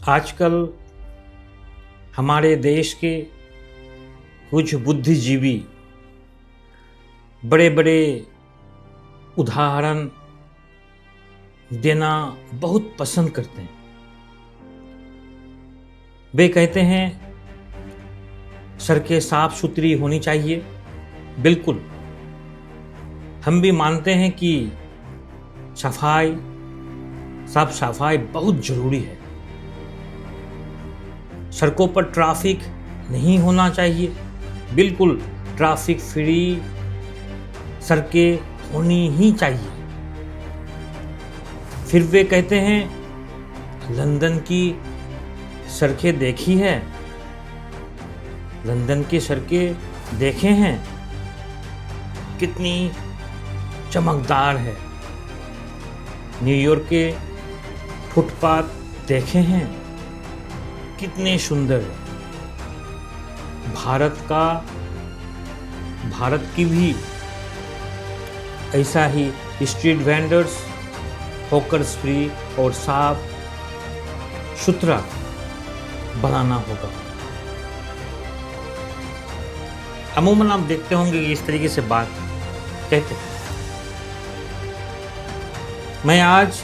आजकल हमारे देश के कुछ बुद्धिजीवी बड़े बड़े उदाहरण देना बहुत पसंद करते हैं। वे कहते हैं सड़कें साफ सुथरी होनी चाहिए। बिल्कुल, हम भी मानते हैं कि साफ सफाई बहुत जरूरी है। सड़कों पर ट्रैफिक नहीं होना चाहिए। बिल्कुल, ट्रैफिक फ्री सड़कें होनी ही चाहिए। फिर वे कहते हैं लंदन की सड़कें देखी है, लंदन की सड़कें देखे हैं, कितनी चमकदार है। न्यूयॉर्क के फुटपाथ देखे हैं, कितने सुंदर है। भारत की भी ऐसा ही स्ट्रीट वेंडर्स, हॉकर्स फ्री और साफ सुथरा बनाना होगा। अमूमन आप देखते होंगे कि इस तरीके से बात कहते हैं। मैं आज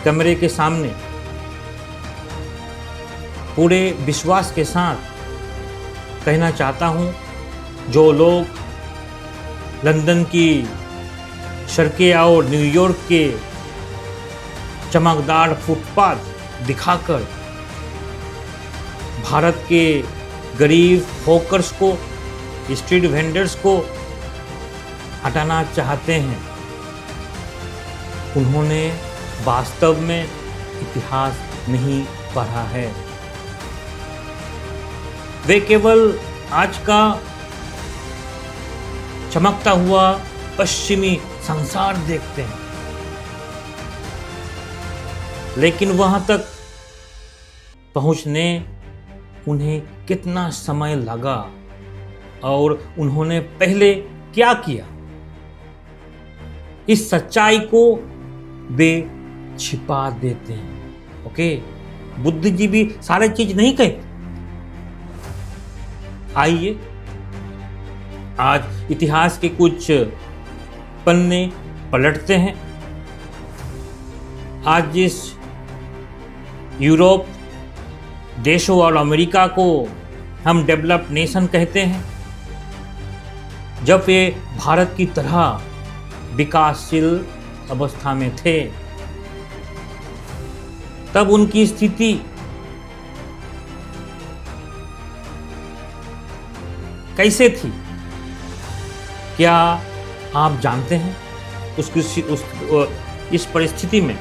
कैमरे के सामने पूरे विश्वास के साथ कहना चाहता हूं, जो लोग लंदन की सड़कें और न्यूयॉर्क के चमकदार फुटपाथ दिखाकर भारत के गरीब हॉकर्स को, स्ट्रीट वेंडर्स को हटाना चाहते हैं, उन्होंने वास्तव में इतिहास नहीं पढ़ा है। वे केवल आज का चमकता हुआ पश्चिमी संसार देखते हैं, लेकिन वहां तक पहुंचने उन्हें कितना समय लगा और उन्होंने पहले क्या किया, इस सच्चाई को वे छिपा देते हैं। ओके, बुद्धिजीवी सारे चीज नहीं कहते। आइए आज इतिहास के कुछ पन्ने पलटते हैं। आज जिस यूरोप देशों और अमेरिका को हम डेवलप्ड नेशन कहते हैं, जब वे भारत की तरह विकासशील अवस्था में थे, तब उनकी स्थिति कैसे थी, क्या आप जानते हैं? इस परिस्थिति में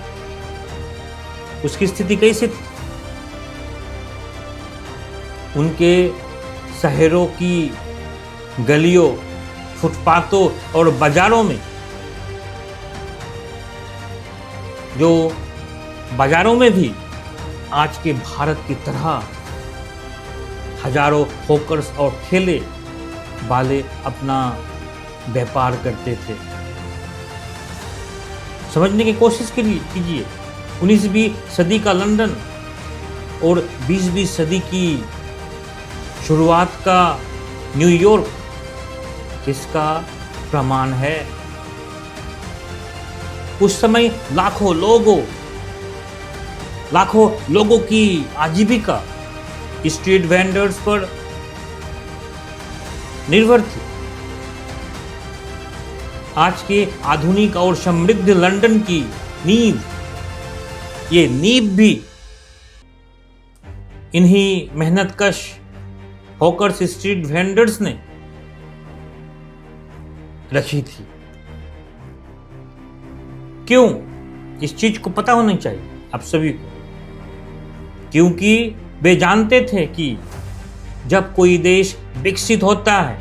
उसकी स्थिति कैसे थी? उनके शहरों की गलियों, फुटपाथों और बाजारों में, जो बाजारों में भी आज के भारत की तरह हजारों हॉकर्स और ठेले वाले अपना व्यापार करते थे। समझने की कोशिश कीजिए। 19वीं सदी का लंदन और 20वीं सदी की शुरुआत का न्यूयॉर्क किसका प्रमाण है? उस समय लाखों लोगों की आजीविका स्ट्रीट वेंडर्स पर निर्भर थी। आज के आधुनिक और समृद्ध लंदन की नींव भी इन्हीं मेहनतकश हॉकर्स, स्ट्रीट वेंडर्स ने रखी थी। क्यों? इस चीज को पता होना चाहिए आप सभी को, क्योंकि वे जानते थे कि जब कोई देश विकसित होता है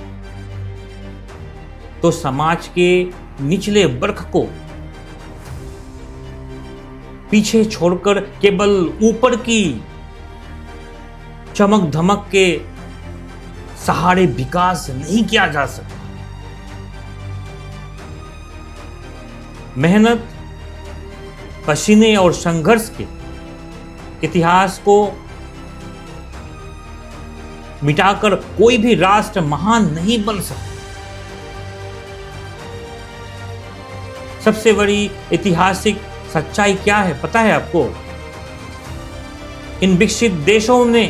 तो समाज के निचले वर्ग को पीछे छोड़कर केवल ऊपर की चमक धमक के सहारे विकास नहीं किया जा सकता। मेहनत, पसीने और संघर्ष के इतिहास को मिटाकर कोई भी राष्ट्र महान नहीं बन सकता। सबसे बड़ी ऐतिहासिक सच्चाई क्या है पता है आपको? इन विकसित देशों ने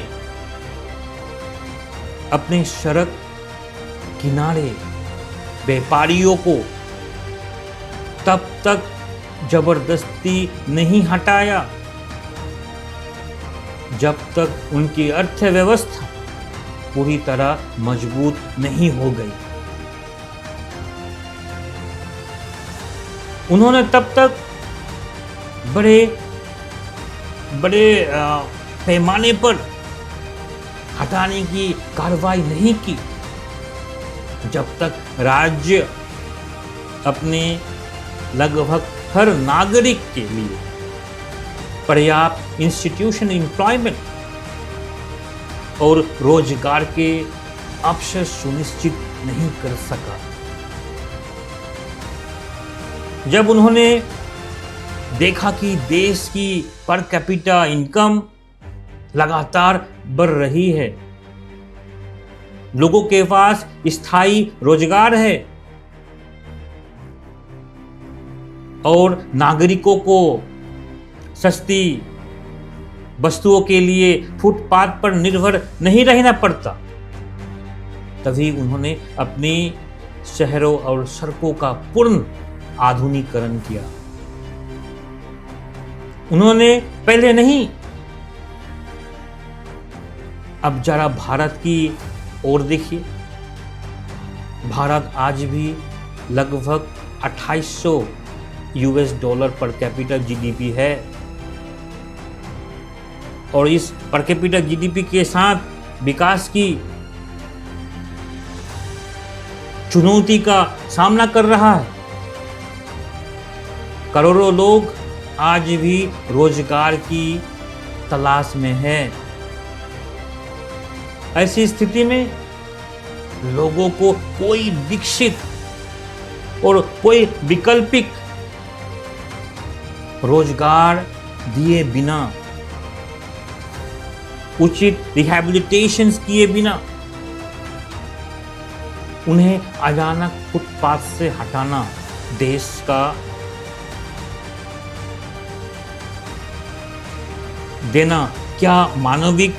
अपने सड़क किनारे व्यापारियों को तब तक जबरदस्ती नहीं हटाया जब तक उनकी अर्थव्यवस्था पूरी तरह मजबूत नहीं हो गई। उन्होंने तब तक बड़े बड़े पैमाने पर हटाने की कार्रवाई नहीं की जब तक राज्य अपने लगभग हर नागरिक के लिए पर्याप्त इंस्टीट्यूशन एम्प्लॉयमेंट और रोजगार के अवसर सुनिश्चित नहीं कर सका। जब उन्होंने देखा कि देश की पर कैपिटा इनकम लगातार बढ़ रही है, लोगों के पास स्थायी रोजगार है और नागरिकों को सस्ती वस्तुओं के लिए फुटपाथ पर निर्भर नहीं रहना पड़ता, तभी उन्होंने अपनी शहरों और सड़कों का पूर्ण आधुनिकीकरण किया। उन्होंने पहले नहीं, अब जरा भारत की ओर देखिए। भारत आज भी लगभग 2800 यूएस डॉलर पर कैपिटल जीडीपी है और इस पर कैपिटल जीडीपी के साथ विकास की चुनौती का सामना कर रहा है। करोड़ों लोग आज भी रोजगार की तलाश में हैं। ऐसी स्थिति में लोगों को कोई विकसित और कोई वैकल्पिक रोजगार दिए बिना, उचित रिहैबिलिटेशन किए बिना उन्हें अचानक फुटपाथ से हटाना देश का देना क्या मानविक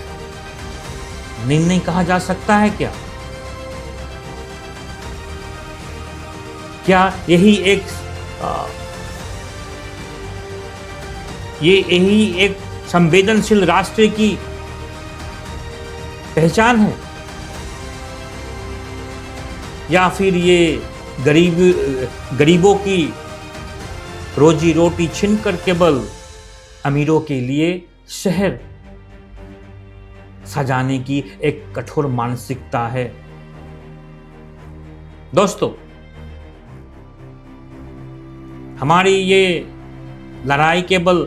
निर्णय कहा जा सकता है? क्या यही एक संवेदनशील राष्ट्र की पहचान है, या फिर ये गरीबों की रोजी रोटी छीनकर केवल अमीरों के लिए शहर सजाने की एक कठोर मानसिकता है? दोस्तों, हमारी ये लड़ाई केवल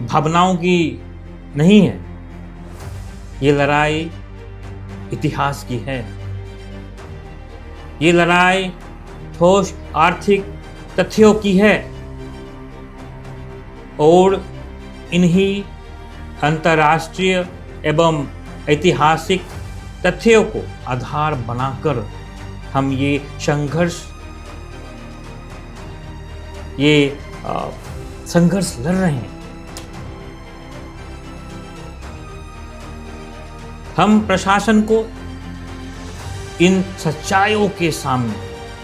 भावनाओं की नहीं है, ये लड़ाई इतिहास की है। ये लड़ाई ठोस आर्थिक तथ्यों की है और इन्हीं अंतर्राष्ट्रीय एवं ऐतिहासिक तथ्यों को आधार बनाकर हम ये संघर्ष लड़ रहे हैं। हम प्रशासन को इन सच्चाइयों के सामने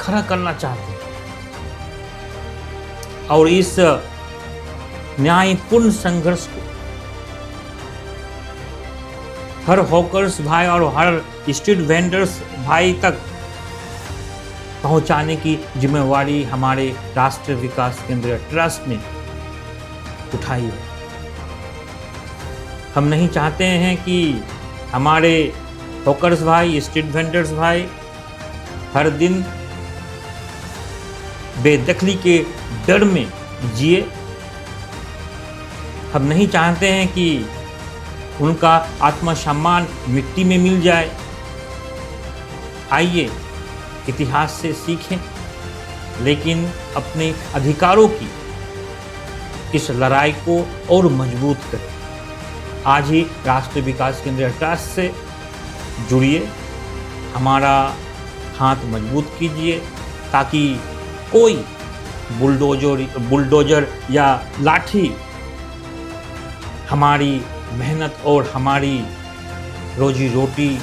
खड़ा करना चाहते हैं और इस न्यायपूर्ण संघर्ष को हर हॉकर्स भाई और हर स्ट्रीट वेंडर्स भाई तक पहुंचाने की जिम्मेवारी हमारे राष्ट्रीय विकास केंद्र ट्रस्ट ने उठाई है। हम नहीं चाहते हैं कि हमारे हॉकर्स भाई, स्ट्रीट वेंडर्स भाई हर दिन बेदखली के डर में जिए। हम नहीं चाहते हैं कि उनका आत्मसम्मान मिट्टी में मिल जाए। आइए इतिहास से सीखें, लेकिन अपने अधिकारों की इस लड़ाई को और मजबूत करें। आज ही राष्ट्रीय विकास केंद्र ट्रस्ट से जुड़िए, हमारा हाथ मजबूत कीजिए ताकि कोई बुलडोजर या लाठी हमारी मेहनत और हमारी रोजी रोटी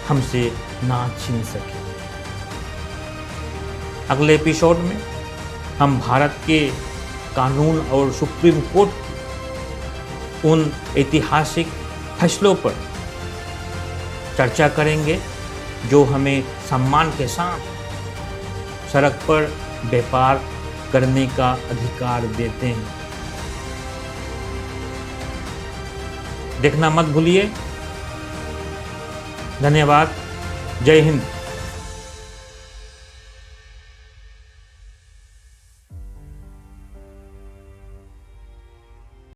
हमसे ना छीन सके। अगले एपिसोड में हम भारत के कानून और सुप्रीम कोर्ट की उन ऐतिहासिक फैसलों पर चर्चा करेंगे जो हमें सम्मान के साथ सड़क पर व्यापार करने का अधिकार देते हैं। देखना मत भूलिए। धन्यवाद। जय हिंद।